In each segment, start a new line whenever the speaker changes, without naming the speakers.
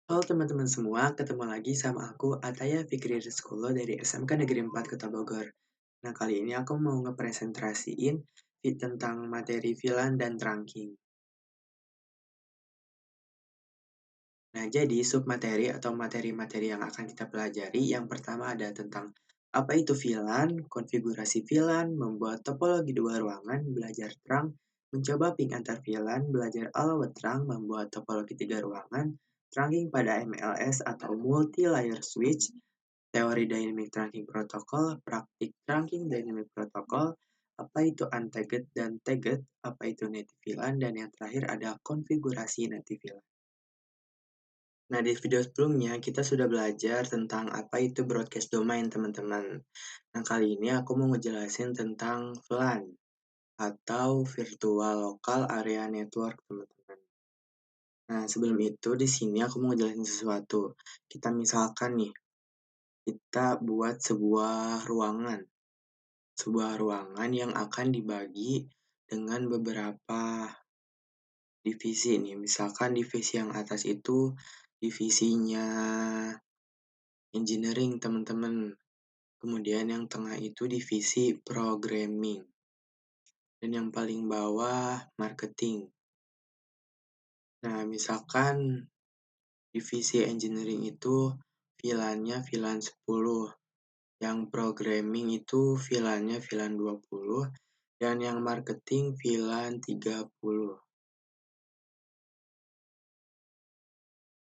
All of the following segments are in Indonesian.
Halo teman-teman semua, ketemu lagi sama aku Ataya Fikri Rizkolo dari SMK Negeri 4 Kota Bogor. Nah, kali ini aku mau ngepresentasiin tentang materi VLAN dan trunking. Nah, jadi submateri atau materi-materi yang akan kita pelajari, yang pertama ada tentang apa itu VLAN, konfigurasi VLAN, membuat topologi dua ruangan, belajar terang, mencoba ping antar VLAN, belajar allowed terang, membuat topologi tiga ruangan, trunking pada MLS atau multi-layer switch, teori dynamic trunking protocol, praktik trunking dynamic protocol, apa itu untagged dan tagged, apa itu native VLAN, dan yang terakhir ada konfigurasi native VLAN. Nah, di video sebelumnya kita sudah belajar tentang apa itu broadcast domain, teman-teman. Nah, kali ini aku mau ngejelasin tentang VLAN atau Virtual Local Area Network, teman-teman. Nah, sebelum itu di sini aku mau ngejelasin sesuatu. Kita misalkan nih, kita buat sebuah ruangan yang akan dibagi dengan beberapa divisi nih. Misalkan divisi yang atas itu divisinya engineering, teman-teman. Kemudian yang tengah itu divisi programming. Dan yang paling bawah marketing. Nah, misalkan divisi engineering itu VLAN-nya VLAN 10. Yang programming itu VLAN-nya VLAN 20. Dan yang marketing VLAN 30.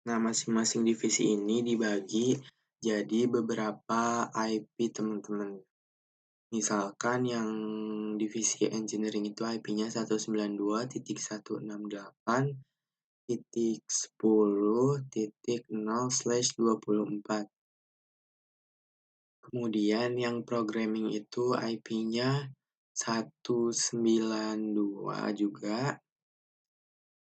Nah, masing-masing divisi ini dibagi jadi beberapa IP, teman-teman. Misalkan yang divisi engineering itu IP-nya 192.168.10.0/24. Kemudian yang programming itu IP-nya 192 juga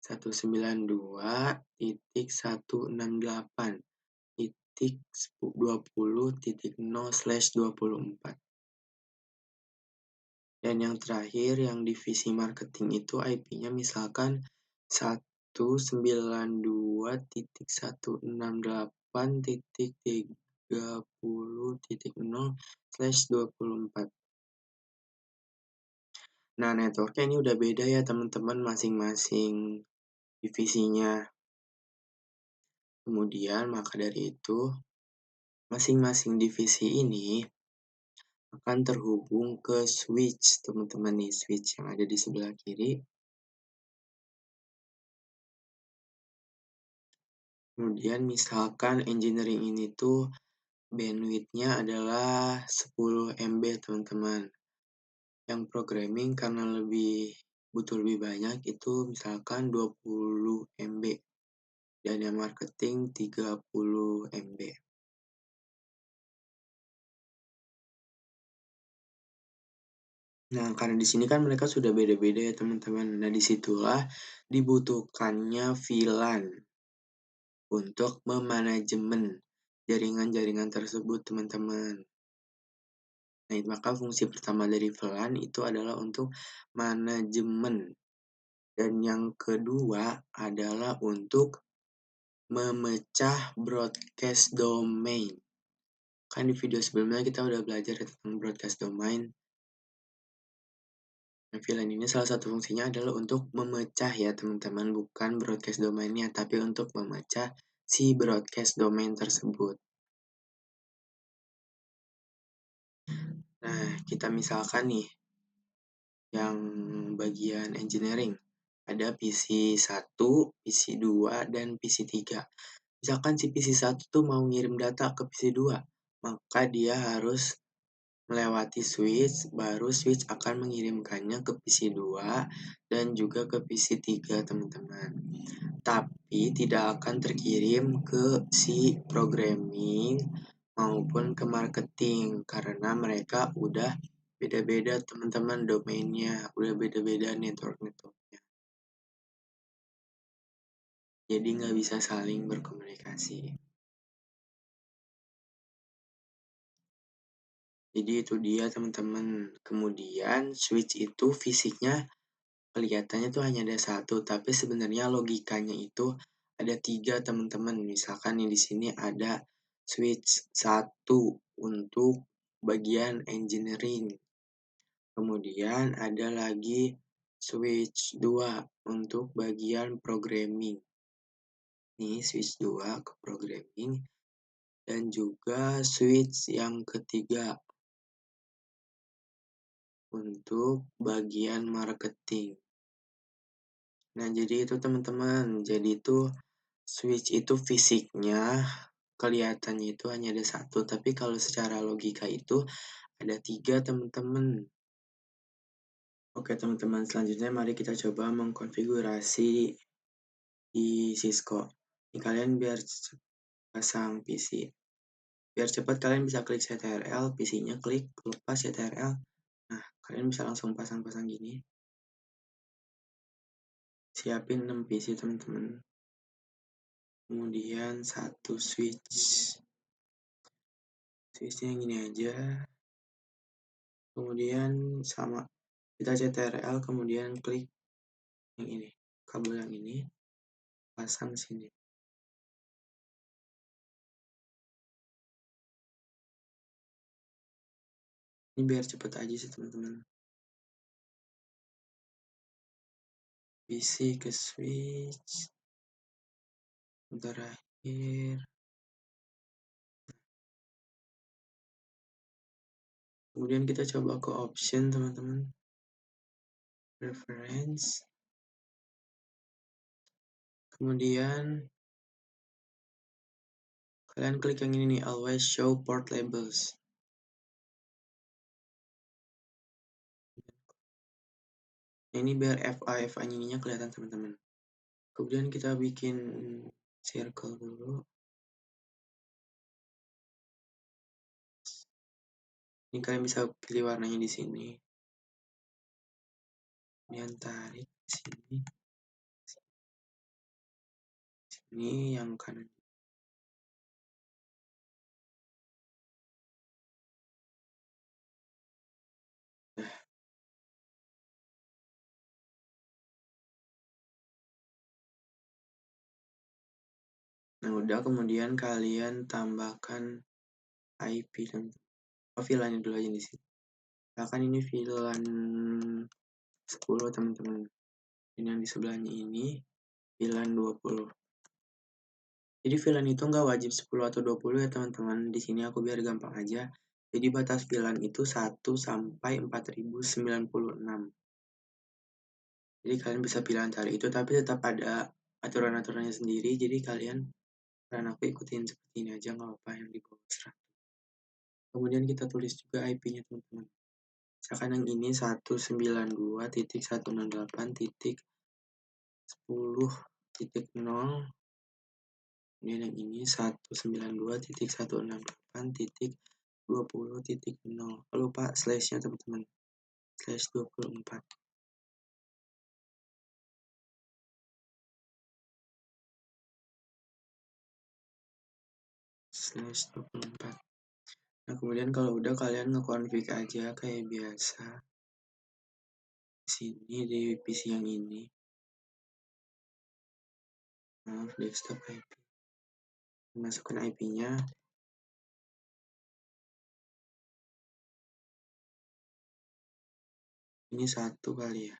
192.168.20.0/24. Dan yang terakhir yang divisi marketing itu IP-nya misalkan 192.168.30.0/24. Nah, networknya ini udah beda ya teman-teman, masing-masing divisinya. Kemudian maka dari itu masing-masing divisi ini akan terhubung ke switch, teman-teman nih, switch yang ada di sebelah kiri. Kemudian misalkan engineering ini tuh bandwidth-nya adalah 10 MB, teman-teman. Yang programming karena butuh lebih banyak itu misalkan 20 MB. Dan yang marketing 30 MB. Nah, karena di sini kan mereka sudah beda-beda ya, teman-teman. Nah, disitulah dibutuhkannya VLAN untuk memanajemen jaringan-jaringan tersebut, teman-teman. Nah, maka fungsi pertama dari VLAN itu adalah untuk manajemen. Dan yang kedua adalah untuk memecah broadcast domain. Kan di video sebelumnya kita udah belajar tentang broadcast domain. Nah, VLAN ini salah satu fungsinya adalah untuk memecah ya, teman-teman. Bukan broadcast domainnya, tapi untuk memecah si broadcast domain tersebut. Nah, kita misalkan nih, yang bagian engineering. Ada PC1, PC2, dan PC3. Misalkan si PC1 tuh mau ngirim data ke PC2, maka dia harus melewati switch, baru switch akan mengirimkannya ke PC2 dan juga ke PC3, teman-teman. Tapi tidak akan terkirim ke si programming maupun ke marketing karena mereka udah beda-beda, teman-teman, domainnya, udah beda-beda networknya. Jadi nggak bisa saling berkomunikasi. Jadi itu dia, teman-teman. Kemudian switch itu fisiknya kelihatannya tuh hanya ada satu, tapi sebenarnya logikanya itu ada 3 teman-teman. Misalkan nih di sini ada switch 1 untuk bagian engineering. Kemudian ada lagi switch 2 untuk bagian programming. Nih switch 2 ke programming dan juga switch yang ketiga untuk bagian marketing. Nah, jadi itu teman-teman. Jadi itu switch itu fisiknya kelihatannya itu hanya ada 1, tapi kalau secara logika itu ada 3 teman-teman. Oke teman-teman, selanjutnya mari kita coba mengkonfigurasi di Cisco. Ini kalian biar pasang PC. Biar cepat kalian bisa klik CTRL, PC-nya klik, lepas CTRL. Nah, kalian bisa langsung pasang-pasang gini. Siapin 6 PC teman-teman. Kemudian 1 switch. Switchnya yang gini aja. Kemudian sama kita CTRL, kemudian klik yang ini, kabel yang ini, pasang sini. Ini biar cepet aja sih teman-teman. PC ke switch. Terakhir. Kemudian kita coba ke option teman-teman. Preference. Kemudian kalian klik yang ini nih, always show port labels. Nah, ini biar FA ininya kelihatan teman-teman. Kemudian kita bikin circle dulu. Ini kalian bisa pilih warnanya di sini. Kemudian tarik di sini. Sini yang kanan. Nah, udah, kemudian kalian tambahkan IP dan VLAN dulu aja di sini. Misalkan ini VLAN 10 teman-teman. Dan yang di sebelahnya ini VLAN 20. Jadi VLAN itu nggak wajib 10 atau 20 ya teman-teman. Di sini aku biar gampang aja. Jadi batas VLAN itu 1 sampai 4096. Jadi kalian bisa pilih antara itu, tapi tetap ada aturan-aturannya sendiri. Jadi kalian aku ikutin seperti ini aja, nggak apa-apa yang di bawah 100. Kemudian kita tulis juga IP-nya teman-teman. Misalkan yang ini 192.168.10.0. Kemudian yang ini 192.168.20.0. Lupa slash-nya teman-teman. Slash 24. Slash 24. Nah, kemudian kalau udah kalian nge-config aja kayak biasa. Di sini di PC yang ini. Maaf, desktop IP. Masukkan IP-nya. Ini 1 kali ya.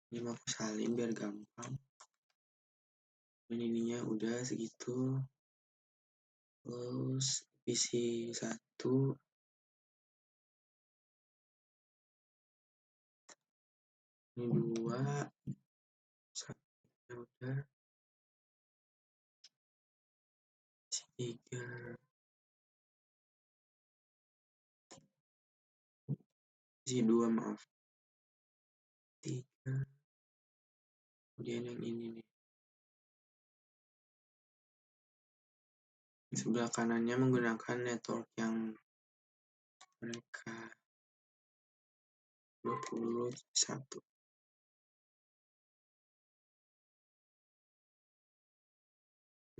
Ini aku salin biar gampang. Dan ininya udah segitu. Terus PC 1. Ini 2. 1 udah. 3. PC 2, maaf. 3. Kemudian yang ini nih. Di sebelah kanannya menggunakan network yang mereka 21.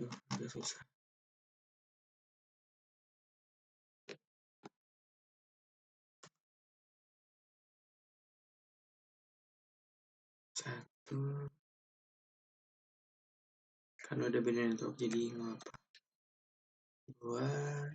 Udah susah. 1. kan udah bener tuh, jadi ngapa buat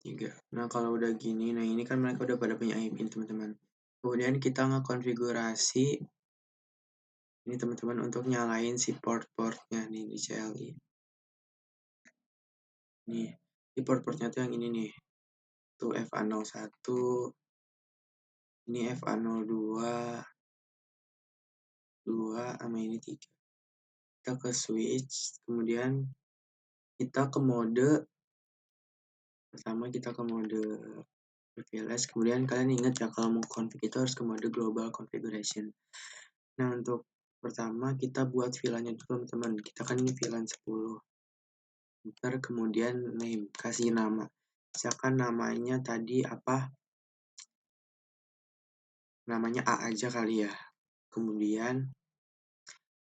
3. Nah, kalau udah gini, nah ini kan mereka udah pada punya IP teman-teman. Kemudian kita ngekonfigurasi ini teman-teman untuk nyalain si port-portnya nih di CLI. Nih, di port-portnya tuh yang ini nih. Tuh FA01, ini FA02, 2 sama ini 3. Kita ke switch, kemudian kita ke mode pertama kita ke mode privilege, kemudian kalian ingat ya kalau mau config itu harus ke mode global configuration. Nah, untuk pertama kita buat VLAN-nya dulu teman-teman. Kita kan ini VLAN 10. Ntar kemudian name, kasih nama. Misalkan namanya tadi apa? Namanya A aja kali ya. Kemudian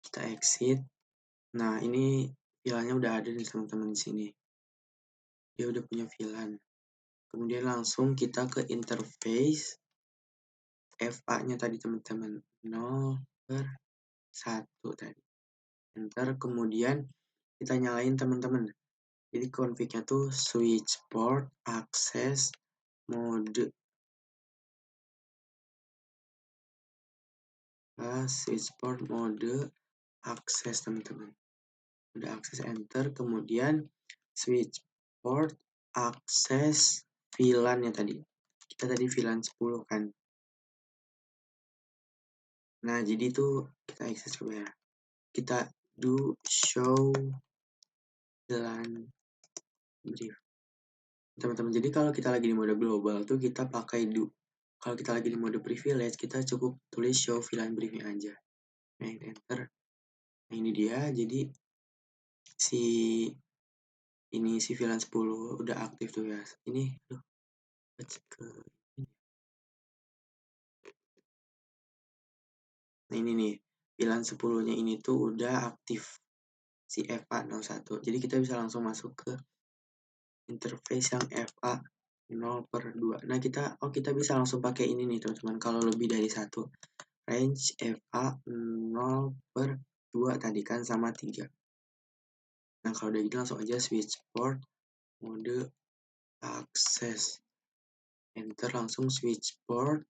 kita exit. Nah, ini VLAN-nya udah ada nih teman-teman di sini. Dia udah punya VLAN. Kemudian langsung kita ke interface FA-nya tadi teman-teman. 0/1 tadi. Enter, kemudian kita nyalain teman-teman. Jadi config-nya tuh switch port, access, mode. Switch port, mode, access teman-teman. Udah akses enter, kemudian switch port, access, VLAN-nya tadi. Kita tadi VLAN 10 kan. Nah, jadi tuh kita akses coba ya. Kita do show VLAN brief. Teman-teman, jadi kalau kita lagi di mode global tuh kita pakai do. Kalau kita lagi di mode privilege, kita cukup tulis show VLAN briefnya aja. Nah, enter. Nah, ini dia. Jadi si VLAN 10 udah aktif tuh ya. Ini ke Nah, ini nih. VLAN 10-nya ini tuh udah aktif si FA01. Jadi kita bisa langsung masuk ke interface yang FA 0/2. Nah, kita bisa langsung pakai ini nih, teman-teman. Kalau lebih dari satu, range FA 0/2 tadi kan sama 3. Nah, kalau udah gitu langsung aja switch port, mode, access. Enter, langsung switch port,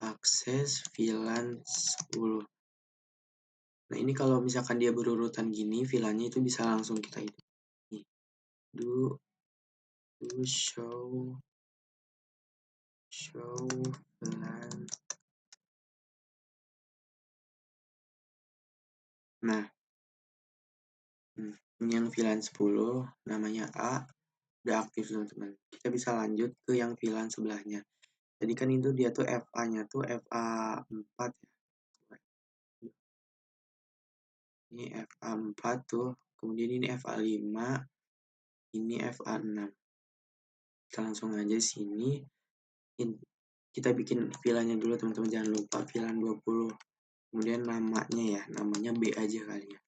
access, VLAN 10. Nah, ini kalau misalkan dia berurutan gini, VLAN-nya itu bisa langsung kita itu. Nih, do show VLAN. Nah, ini yang VLAN 10 namanya A udah aktif teman-teman. Kita bisa lanjut ke yang VLAN sebelahnya. Jadi kan itu dia tuh FA-nya tuh FA4 ya. Ini FA4 tuh, kemudian ini FA5, ini FA6. Kita langsung aja sini. Kita bikin VLAN-nya dulu teman-teman, jangan lupa VLAN 20. Kemudian namanya ya, namanya B aja kali ya.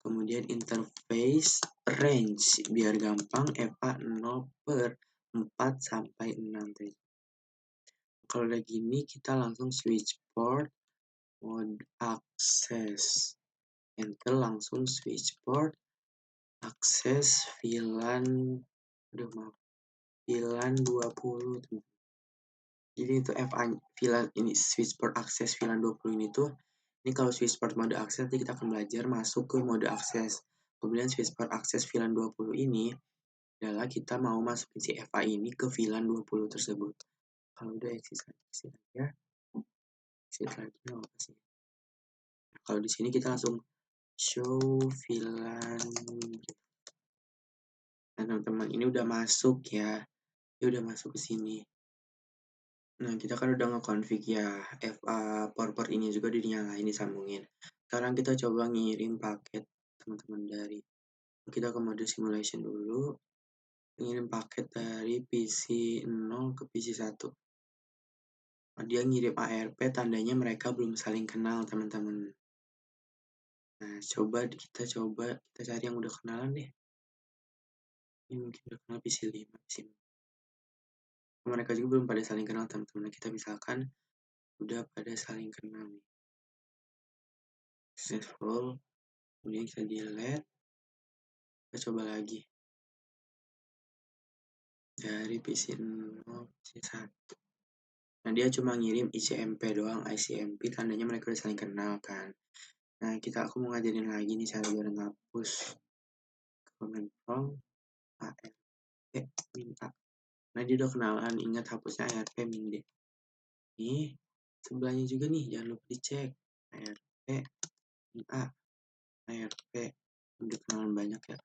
Kemudian interface range biar gampang FA 0/4 sampai 6 tadi. Kalau udah gini kita langsung switch port, mode access. Enter, langsung switch port, access, VLAN VLAN 20 tuh. Jadi itu FA VLAN ini switch port access VLAN 20 ini tuh, ini kalau switch port mode access nanti kita akan belajar masuk ke mode access. Kemudian switch port access VLAN 20 ini adalah kita mau masukin si FA ini ke VLAN 20 tersebut. Kalau udah exit aja, exit lagi nggak apa sih. Nah, kalau di sini kita langsung show VLAN. Nah, teman-teman, ini udah masuk ya. Ini udah masuk ke sini. Nah, kita kan udah nge-config ya FA port ini juga dinyalain, disambungin. Sekarang kita coba ngirim paket teman-teman dari kita ke mode simulation dulu. Ngirim paket dari PC 0 ke PC 1. Dia ngirim ARP, tandanya mereka belum saling kenal, teman-teman. Nah, kita cari yang udah kenalan deh. Ini mungkin udah kenal PC 5, PC 4. Mereka juga belum pada saling kenal, teman-teman. Kita misalkan udah pada saling kenal nih. Successful. Kemudian kita delete. Kita coba lagi. Dari PC 0, PC 1. Nah, dia cuma ngirim ICMP doang, ICMP, tandanya mereka udah saling kenal kan. Nah, aku mau ngajarin lagi nih cara biar ngapus comment from ARP min A. Nah, dia udah kenalan, ingat hapusnya ARP min D. Nih, sebelahnya juga nih, jangan lupa dicek. ARP min A, ARP, udah kenalan banyak ya.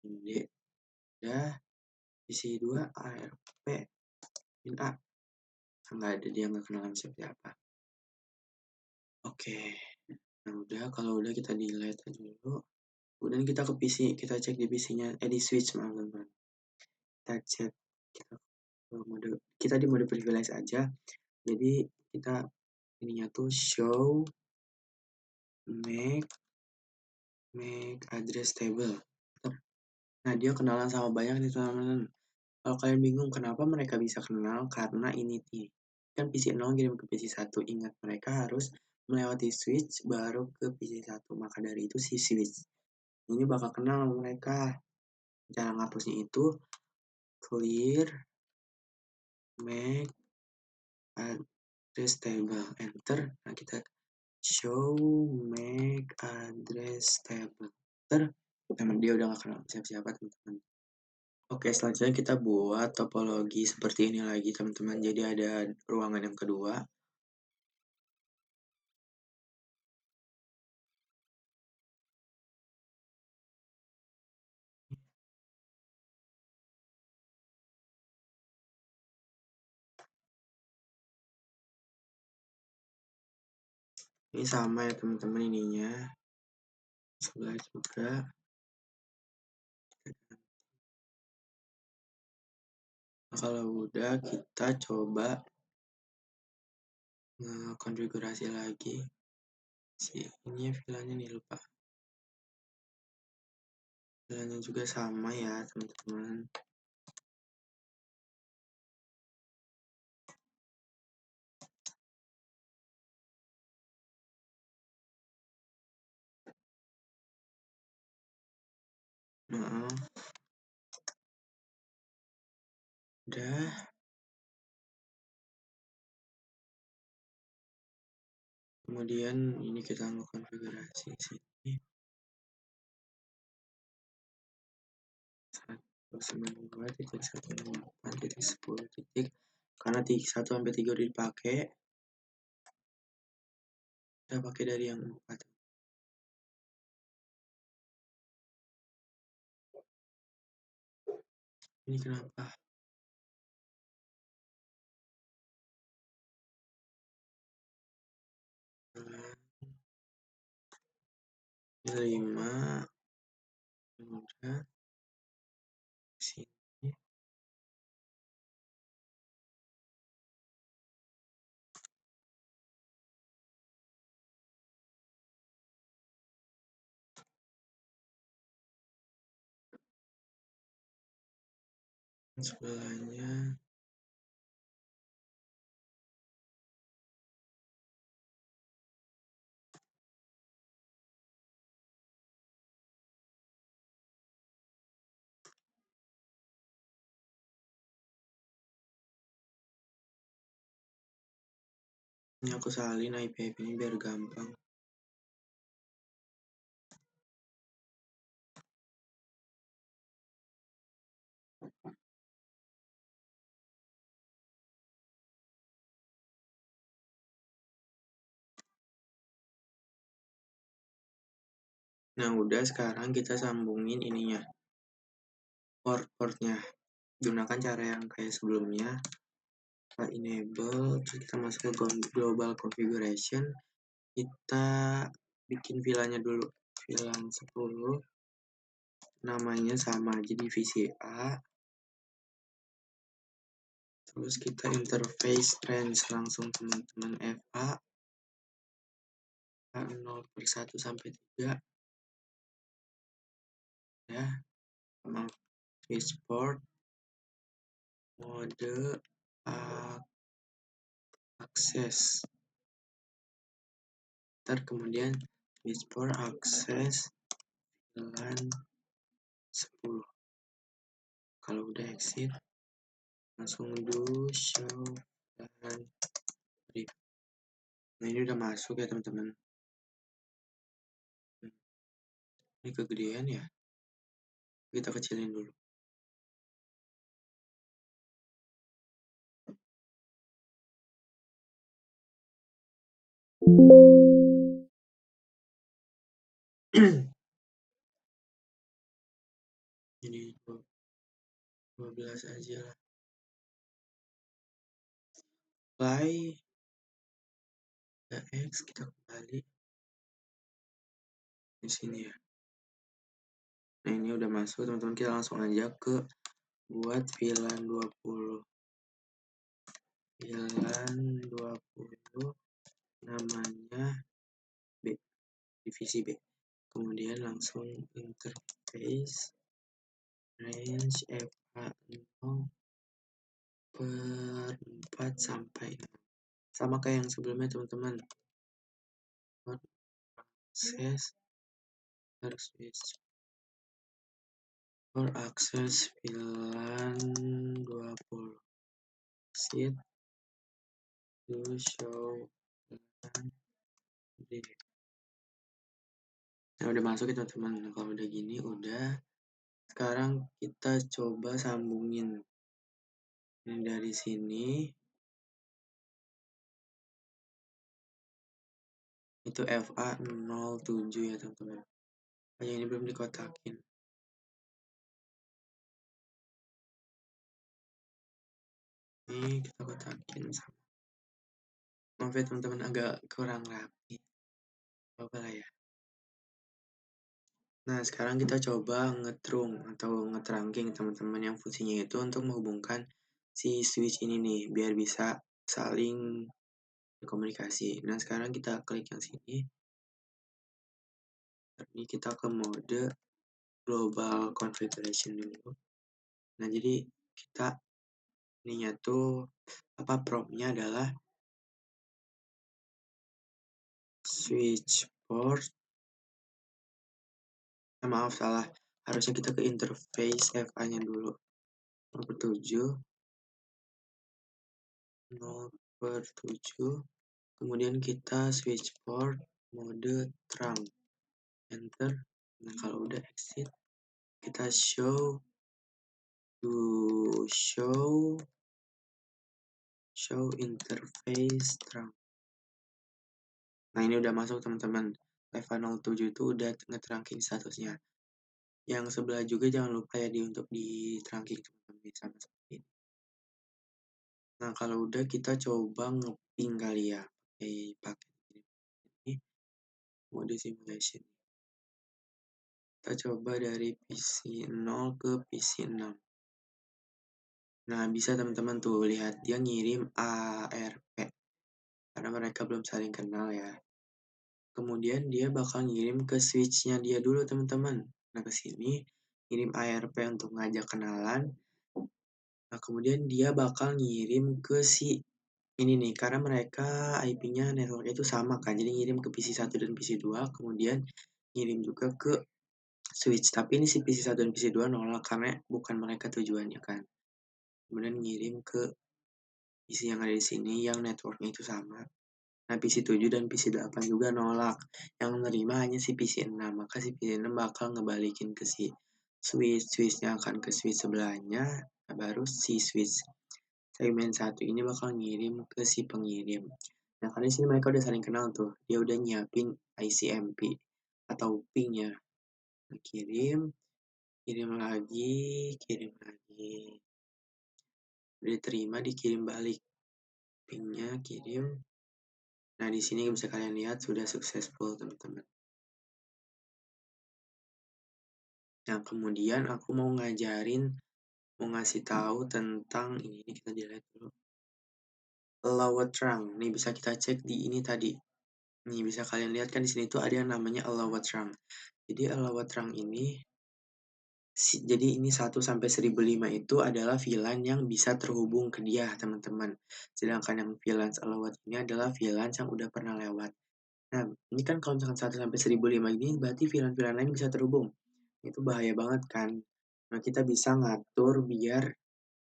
Min D, udah, isi 2, ARP min A. Nggak ada, dia nggak kenalan siapa. Oke, nah udah, kalau udah kita delete aja dulu. Kemudian kita ke PC, kita cek di PC-nya, di switch maaf teman-teman. Kita cek, kita di mode privilege aja. Jadi kita ininya tuh show make address table. Nah, dia kenalan sama banyak nih teman-teman. Kalau kalian bingung kenapa mereka bisa kenal, karena ini nih. Kan PC 0 kirim ke PC 1, ingat mereka harus melewati switch baru ke PC 1. Maka dari itu si switch ini bakal kenal sama mereka. Cara ngapusnya itu clear make address table, enter. Nah, kita show make address table, enter. Teman dia udah gak kenal siapa-siapa, teman-teman. Oke, selanjutnya kita buat topologi seperti ini lagi, teman-teman. Jadi ada ruangan yang kedua. Ini sama ya teman-teman ininya. Sebelah juga. Nah, kalau udah kita coba konfigurasi lagi. Ini filenya nih lupa. Filenya juga sama ya teman-teman. Nah, udah. Kemudian ini kita konfigurasi sini. 192.168.10 karena 1 sampai 3 udah dipakai. Kita pakai dari yang 4. Ini kenapa? Ini 5. Udah. Sini. Sebelahnya. Ini aku salin IP ini biar gampang. Nah, udah, sekarang kita sambungin ininya. Port-portnya. Gunakan cara yang kayak sebelumnya. Kita enable, terus kita masuk ke global configuration. Kita bikin vilanya dulu. VLAN 10. Namanya sama aja, divisi A. Terus kita interface range langsung teman-teman FA 0/1 sampai 3 ya, sama switchboard mode akses. Ntar kemudian switchboard akses VLAN 10. Kalau udah exit langsung do show VLAN brief. Nah ini udah masuk ya teman-teman. Ini kegedean ya, kita kecilin dulu. Jadi 12 aja lah. Apply X, kita kembali di sini ya. Nah ini udah masuk teman-teman, kita langsung aja ke buat VLAN 20. VLAN 20 namanya B, divisi B. Kemudian langsung interface range FA 0/4 sampai 6. Sama kayak yang sebelumnya teman-teman. Akses harus switch for akses VLAN 20. Exit to show VLAN brief. Nah udah masuk ya teman-teman. Nah, kalau udah gini udah. Sekarang kita coba sambungin ini dari sini. Itu FA 07 ya teman-teman. Hanya ini belum dikotakin. Ini kita kotakin sama. Maaf ya teman-teman, agak kurang rapi. Apa lah ya. Nah sekarang kita coba ngetrung atau ngetrunking teman-teman, yang fungsinya itu untuk menghubungkan si switch ini nih biar bisa saling berkomunikasi. Nah sekarang kita klik yang sini. Ini kita ke mode global configuration dulu. Nah jadi kita ininya tuh promptnya adalah switch port. Maaf salah, harusnya kita ke interface FA nya dulu. 0/7 kemudian kita switch port mode trunk, enter. Nah kalau udah exit kita show interface trunk. Nah ini udah masuk teman-teman. FA 07 itu udah nge-trunking statusnya. Yang sebelah juga jangan lupa ya untuk di trunking teman-teman sama seperti ini. Nah kalau udah kita coba ngeping kali ya pakai paket ini mode simulation. Kita coba dari PC 0 ke PC 6. Nah bisa teman-teman tuh lihat dia ngirim ARP karena mereka belum saling kenal ya. Kemudian dia bakal ngirim ke switch-nya dia dulu teman-teman. Nah ke sini ngirim ARP untuk ngajak kenalan. Nah kemudian dia bakal ngirim ke si ini nih, karena mereka IP-nya networknya itu sama kan, jadi ngirim ke PC 1 dan PC 2, kemudian ngirim juga ke switch. Tapi ini si PC 1 dan PC 2 nolak karena bukan mereka tujuannya kan. Kemudian ngirim ke PC yang ada di sini yang networknya itu sama. Nah PC 7 dan PC 8 juga nolak. Yang menerima hanya si PC 6, maka si PC 6 bakal ngebalikin ke si switch-nya akan ke switch sebelahnya, nah baru si switch segmen 1 ini bakal ngirim ke si pengirim. Nah karena di sini mereka udah saling kenal tuh, dia udah nyiapin ICMP atau ping-nya. Nah, kirim lagi, udah diterima, dikirim balik ping-nya, kirim. Nah di sini bisa kalian lihat sudah successful teman-teman. Nah kemudian aku mau ngajarin mau ngasih tahu tentang ini kita delete dulu. Allow trunk. Nih bisa kita cek di ini tadi. Nih bisa kalian lihat kan di sini tuh ada yang namanya allow trunk. Jadi allow trunk ini jadi ini 1 sampai 1005 itu adalah VLAN yang bisa terhubung ke dia, teman-teman. Sedangkan yang VLAN allowed ini adalah VLAN yang udah pernah lewat. Nah, ini kan kalau misalkan 1 sampai 1005 ini berarti VLAN-VLAN lain bisa terhubung. Itu bahaya banget kan. Nah, kita bisa ngatur biar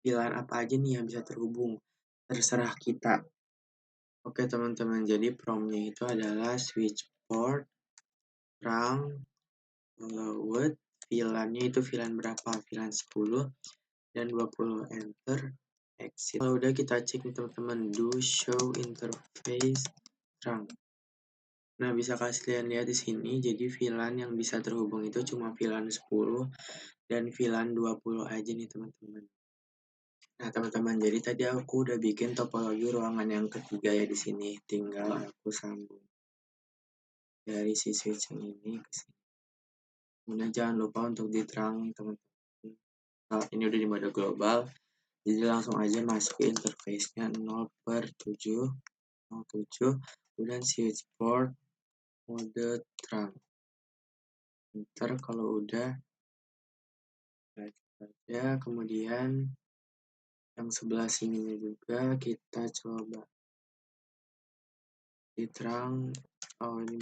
VLAN apa aja nih yang bisa terhubung. Terserah kita. Oke, teman-teman. Jadi promnya itu adalah switch port, rang, allowed, VLAN-nya itu VLAN berapa? VLAN 10 dan 20 enter, exit. Kalau udah kita cek nih teman-teman, do show interface rang. Nah, bisa kalian lihat di sini, jadi VLAN yang bisa terhubung itu cuma VLAN 10 dan VLAN 20 aja nih teman-teman. Nah, teman-teman, jadi tadi aku udah bikin topologi ruangan yang ketiga ya di sini. Tinggal aku sambung dari si switch yang ini ke sini. Kemudian jangan lupa untuk diterang teman-teman. Nah, ini udah di mode global. Jadi langsung aja masuk ke interface-nya 0/7, 07, kemudian switch port mode terang. Ntar kalau udah ya kemudian yang sebelah sininya juga kita coba diterang. Oh, ini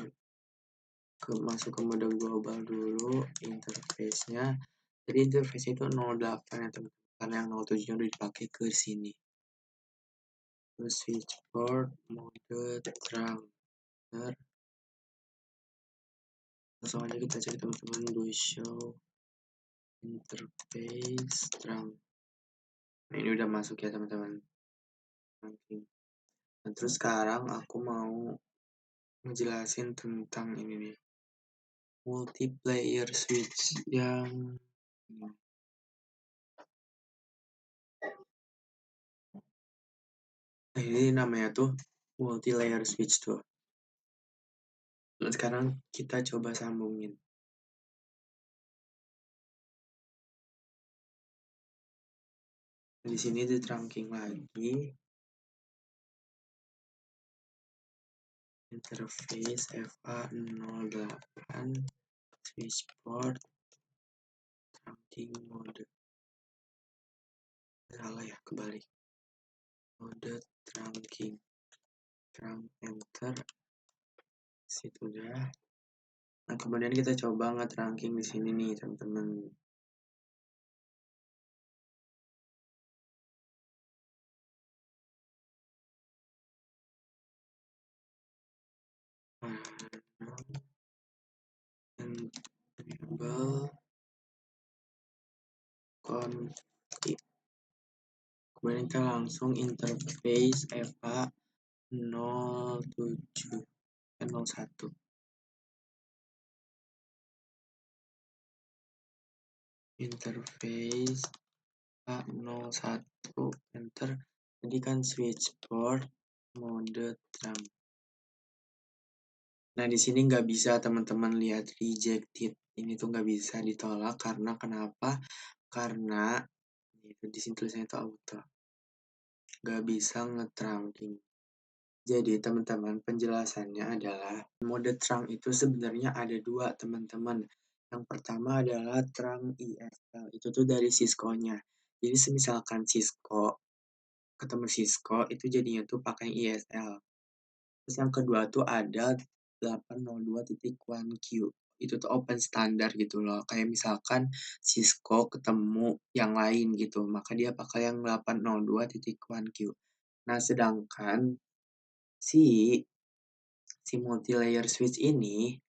masuk ke mode global dulu interface-nya. Jadi interface itu 08 ya teman-teman, karena yang 07 nya udah dipakai ke sini. Terus switch port mode terang. Langsung aja kita cek teman-teman, do show interface terang. Nah, ini udah masuk ya teman-teman. Nah, terus sekarang aku mau ngejelasin tentang ini nih, multiplayer switch yang ini namanya tuh multi layer switch tuh. Dan sekarang kita coba sambungin. Di sini di trunking lagi. Interface FA08 switch port trunking mode. Salah ya, kebalik. Mode trunking. Trunk enter. Situ udah. Nah, kemudian kita coba nge-trunking di sini nih, teman-teman. Enable config. Kemudian kita langsung interface EVA 07 01. Interface A01 enter. Jadi kan switch port mode terang. Nah, di sini nggak bisa teman-teman lihat rejected. Ini tuh nggak bisa ditolak karena kenapa? Karena itu di sini tulisannya itu auto. Nggak bisa nge-trunking. Jadi teman-teman, penjelasannya adalah mode trunk itu sebenarnya ada dua teman-teman. Yang pertama adalah trunk ESL. Itu tuh dari Cisco-nya. Jadi semisalkan Cisco ketemu Cisco itu jadinya tuh pakai ESL. Terus yang kedua tuh ada 802.1Q. Itu tuh open standar gitu loh. Kayak misalkan Cisco ketemu yang lain gitu, maka dia pakai yang 802.1Q. Nah, sedangkan si multi-layer switch ini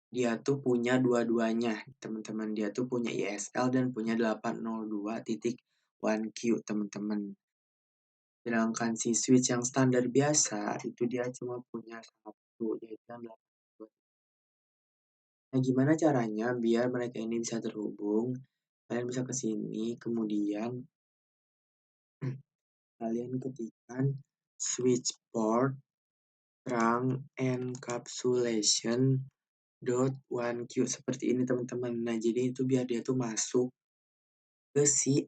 dia tuh punya dua-duanya, teman-teman. Dia tuh punya ESL dan punya 802.1Q, teman-teman. Sedangkan si switch yang standar biasa itu dia cuma punya satu, yaitu yang 802. Nah, gimana caranya biar mereka ini bisa terhubung? Kalian bisa ke sini, kemudian kalian ketikkan switch port trunk encapsulation dot one q seperti ini teman-teman. Nah, jadi itu biar dia tuh masuk ke si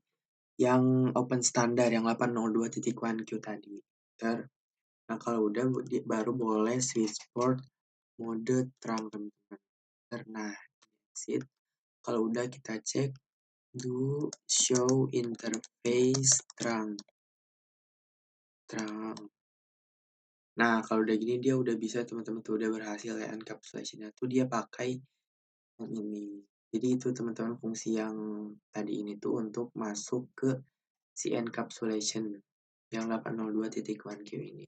yang open standar yang 802.1Q tadi. Nah kalau udah baru boleh switch port mode terang teman-teman. Nah, exit. Kalau udah kita cek do show interface terang. Nah, kalau udah gini dia udah bisa teman-teman tuh udah berhasil ya encapsulation-nya tuh dia pakai yang ini. Jadi itu teman-teman fungsi yang tadi ini tuh untuk masuk ke si encapsulation yang 802.1Q ini.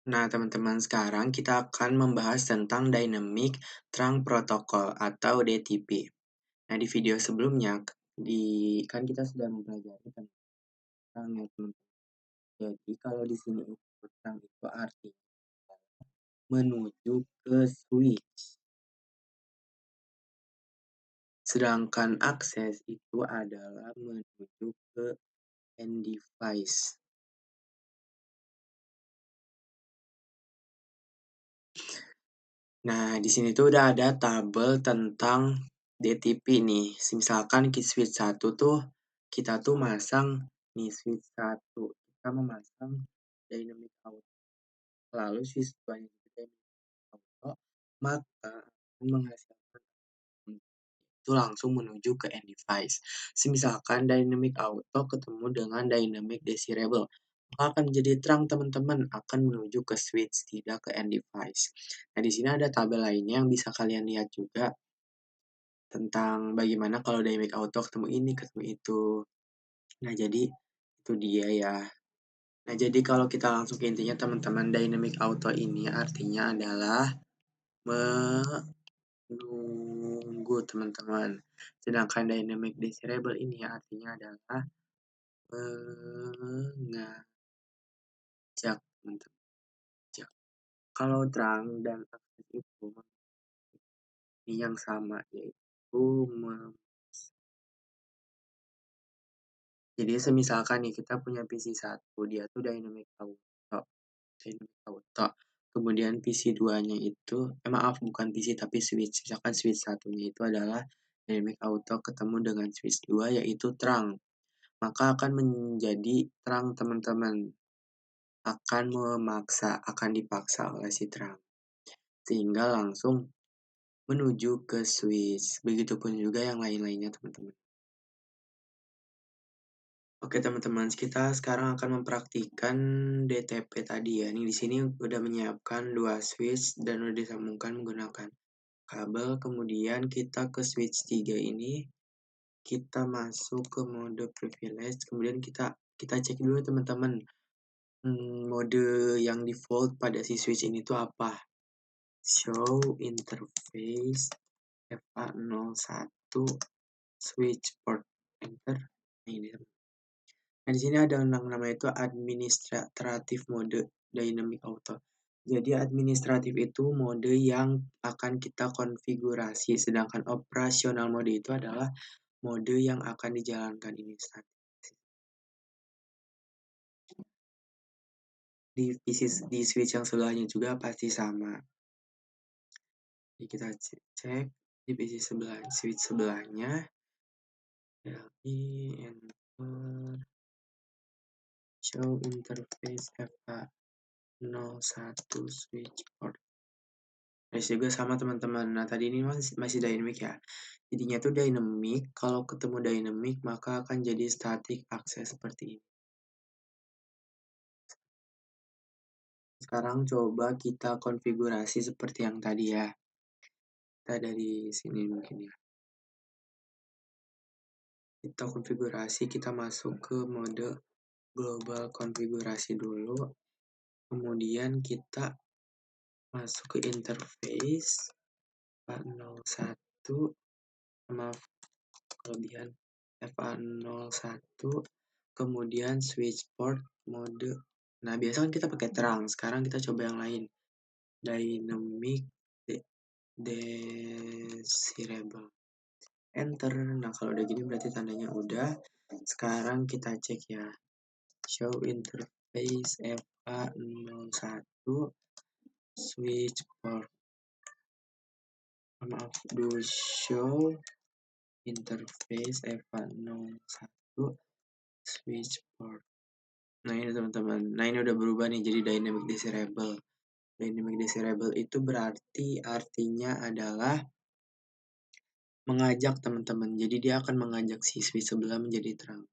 Nah, teman-teman sekarang kita akan membahas tentang Dynamic Trunk Protocol atau DTP. Nah, di video sebelumnya kan kita sudah mempelajari tentang teman-teman. Jadi kalau di sini trunk itu artinya menuju ke switch. Sedangkan akses itu adalah menuju ke end device. Nah, di sini tuh udah ada tabel tentang DTP nih. Misalkan di switch 1 tuh kita tuh masang nih switch 1. Kita memasang dynamic auto. Lalu switch 2 nya dynamic auto, maka menghasilkan itu langsung menuju ke end device. Misalkan dynamic auto ketemu dengan dynamic desirable, maka akan menjadi terang teman-teman akan menuju ke switch tidak ke end device. Nah di sini ada tabel lainnya yang bisa kalian lihat juga tentang bagaimana kalau dynamic auto ketemu ini ketemu itu. Nah jadi itu dia ya. Nah jadi kalau kita langsung ke intinya teman-teman dynamic auto ini artinya adalah menunggu teman-teman. Sedangkan dynamic desirable ini artinya adalah mengajak teman-teman. Kalau terang dan aktif itu ini yang sama yaitu jadi semisalkan nih kita punya PC1 dia tuh dynamic auto. Kemudian PC 2-nya itu maaf bukan PC tapi switch. Misalkan switch satunya itu adalah dynamic auto ketemu dengan switch 2 yaitu terang. Maka akan menjadi terang teman-teman. Akan dipaksa oleh si terang. Sehingga langsung menuju ke switch. Begitupun juga yang lain-lainnya teman-teman. Oke teman-teman, kita sekarang akan mempraktikkan DTP tadi ya. Ini di sini udah menyiapkan 2 switch dan udah disambungkan menggunakan kabel. Kemudian kita ke switch 3 ini, kita masuk ke mode privilege. Kemudian kita cek dulu teman-teman, mode yang default pada si switch ini tuh apa. Show interface FA01 switch port. Enter. Nah, ini Nah, di sini ada yang namanya itu administratif mode dynamic auto. Jadi administratif itu mode yang akan kita konfigurasi, sedangkan operasional mode itu adalah mode yang akan dijalankan instansi. Di switch yang sebelahnya juga pasti sama. Jadi kita cek di PC switch sebelahnya. Jadi enter show interface FA01 switch port. juga sama teman-teman. Nah, tadi ini masih dynamic ya. Jadinya tuh dynamic, kalau ketemu dynamic maka akan jadi static akses seperti ini. Sekarang coba kita konfigurasi seperti yang tadi ya. Kita dari sini mungkin ya. Kita konfigurasi, kita masuk ke mode global konfigurasi dulu. Kemudian kita masuk ke interface 01, maaf kelebihan FA01, kemudian switch port mode. Nah, biasa kan kita pakai terang. Sekarang kita coba yang lain. Dynamic desirable. Enter. Nah, kalau udah gini berarti tandanya udah. Sekarang kita cek ya. Show interface FA01 switch port. Maaf, do show interface EVA01 switch port. Nah ini teman-teman, nah ini udah berubah nih jadi dynamic desirable. Dynamic desirable itu berarti artinya adalah mengajak teman-teman, jadi dia akan mengajak si switch sebelah menjadi terang.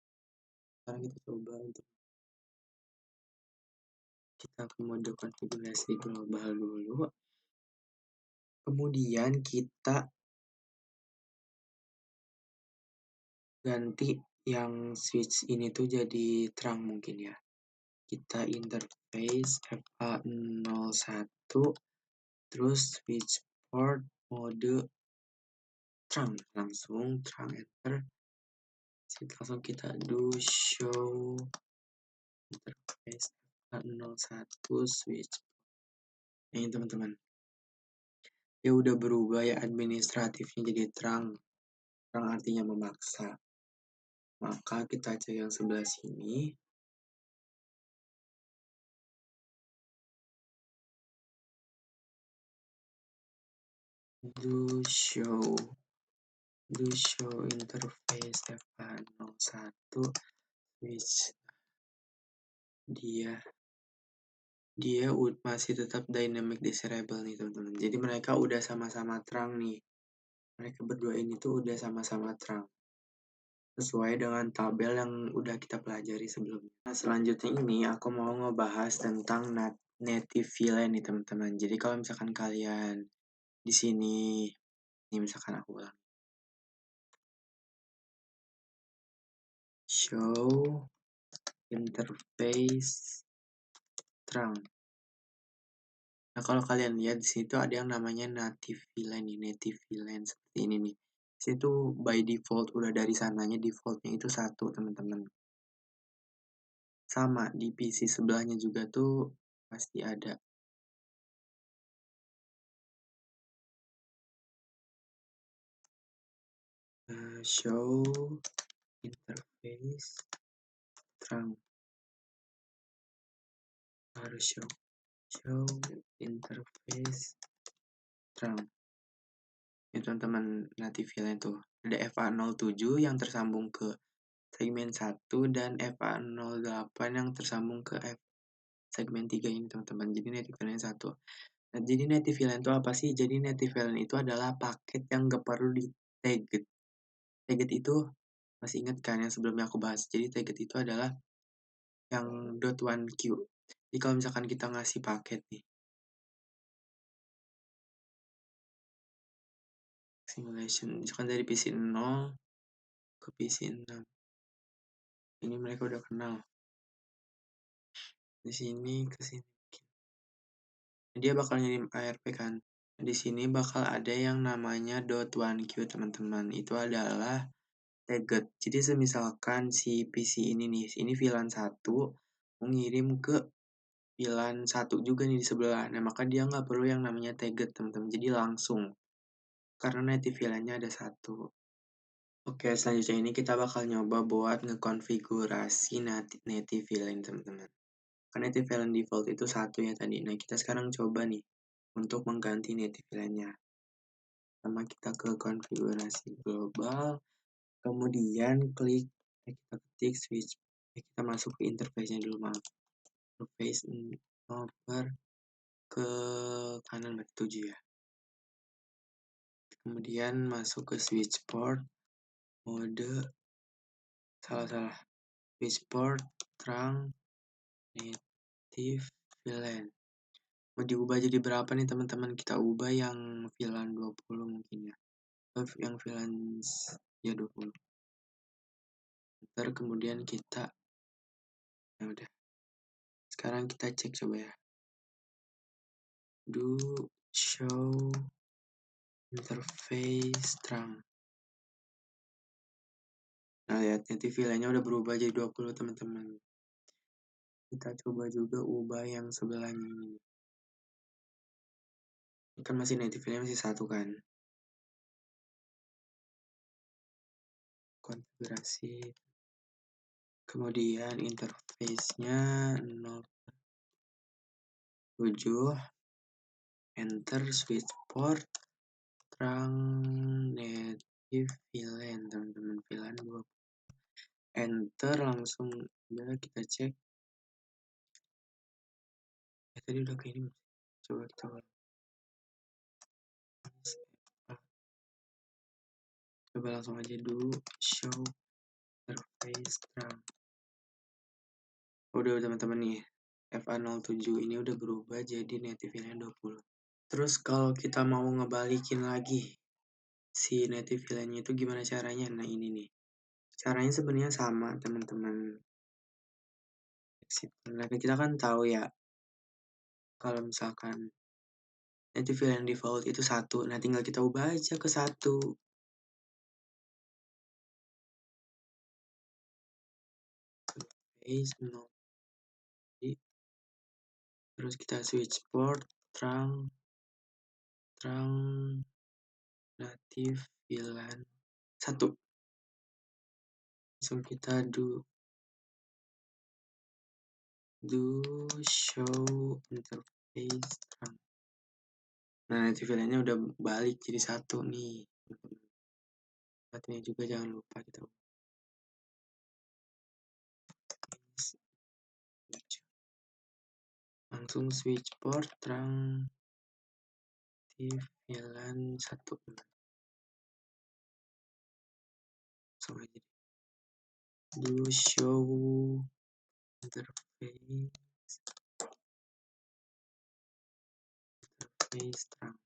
Sekarang kita coba untuk kita ke mode konfigurasi global dulu, kemudian kita ganti yang switch ini tuh jadi terang mungkin ya. Kita interface FA01 terus switch port mode terang, langsung terang enter. Langsung kita do show interface FA01 switch. Ini teman-teman, ya udah berubah ya administratifnya jadi terang. Terang artinya memaksa. Maka kita cek yang sebelah sini. Do show interface FA01 switch. Dia masih tetap dynamic desirable nih teman-teman. Jadi mereka udah sama-sama terang nih. Mereka berdua ini tuh udah sama-sama terang. Sesuai dengan tabel yang udah kita pelajari sebelumnya. Nah selanjutnya ini aku mau ngebahas tentang native VLAN nih teman-teman. Jadi kalau misalkan kalian di sini, ini misalkan aku ulang. Show interface terang. Nah, kalau kalian lihat di situ ada yang namanya native VLAN nih, native VLAN seperti ini nih. Di situ by default udah dari sananya defaultnya itu 1, teman-teman. Sama di PC sebelahnya juga tuh pasti ada. Show interface terang. Harus show interface terang. Ini teman-teman native VLAN tuh. Ada FA07 yang tersambung ke segmen 1 dan FA08 yang tersambung ke segmen 3 ini teman-teman. Jadi native VLAN 1. Nah, jadi native VLAN itu apa sih? Jadi native VLAN itu adalah paket yang gak perlu di tagged. Tagged itu masih ingat kan yang sebelumnya aku bahas. Jadi tagged itu adalah yang .1q. Jadi kalau misalkan kita ngasih paket nih, simulation, misalkan dari PC 0 ke PC 6. Ini mereka udah kenal. Di sini ke sini. Dia bakal ngirim ARP kan. Di sini bakal ada yang namanya .1q teman-teman. Itu adalah tagged. Jadi semisalkan si PC ini nih, ini VLAN 1 mengirim ke VLAN 1 juga nih di sebelah. Nah, maka dia nggak perlu yang namanya tagged teman-teman. Jadi langsung. Karena native VLAN-nya ada 1. Oke, selanjutnya ini kita bakal nyoba buat ngekonfigurasi native VLAN teman-teman. Karena native VLAN default itu 1 ya tadi. Nah, kita sekarang coba nih untuk mengganti native VLAN-nya. Pertama kita ke konfigurasi global, kemudian kita ketik switch, kita masuk ke interface-nya dulu, maaf. Interface over ke kanan berarti 7 ya. Kemudian masuk ke switch port mode salah switch port terang native VLAN. Mau diubah jadi berapa nih teman-teman? Kita ubah yang VLAN 20 mungkin ya. Yang VLAN ya 20. Ntar kemudian kita ya udah. Sekarang kita cek coba ya. Do show interface terang. Nah, lihat native VLAN-nya udah berubah jadi 20 teman-teman. Kita coba juga ubah yang sebelahnya ini. Ini kan masih native VLAN masih 1 kan. Konfigurasi. Kemudian interface-nya 07. Enter switch port terang native native VLAN, teman-teman. VLAN 20. Enter langsung. Ya, kita cek. Tadi udah kayak ini. Coba kita ulang. Coba langsung aja dulu show interface terang. Udah teman-teman nih. FA07 ini udah berubah jadi native VLAN 20. Terus kalau kita mau ngebalikin lagi si native VLAN-nya itu gimana caranya? Nah ini nih. Caranya sebenarnya sama teman-teman. Nah kita kan tahu ya kalau misalkan native VLAN default itu 1. Nah tinggal kita ubah aja ke 1. Base 0. Terus kita switch port terang native VLAN 1. Langsung kita do show interface terang. Nah native VLAN-nya udah balik jadi 1 nih. Satunya juga jangan lupa kita langsung switch port terang native VLAN 1. Langsung aja do show interface terang.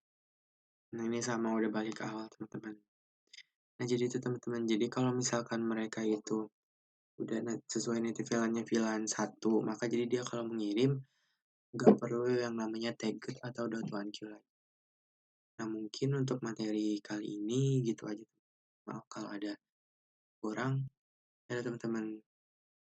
Nah ini sama udah balik ke awal teman-teman. Nah jadi itu teman-teman, jadi kalau misalkan mereka itu udah sesuai native VLAN-nya VLAN 1, maka jadi dia kalau mengirim nggak perlu yang namanya tagged atau .1q lagi. Nah mungkin untuk materi kali ini gitu aja. Maaf kalau ada kurang ya teman-teman.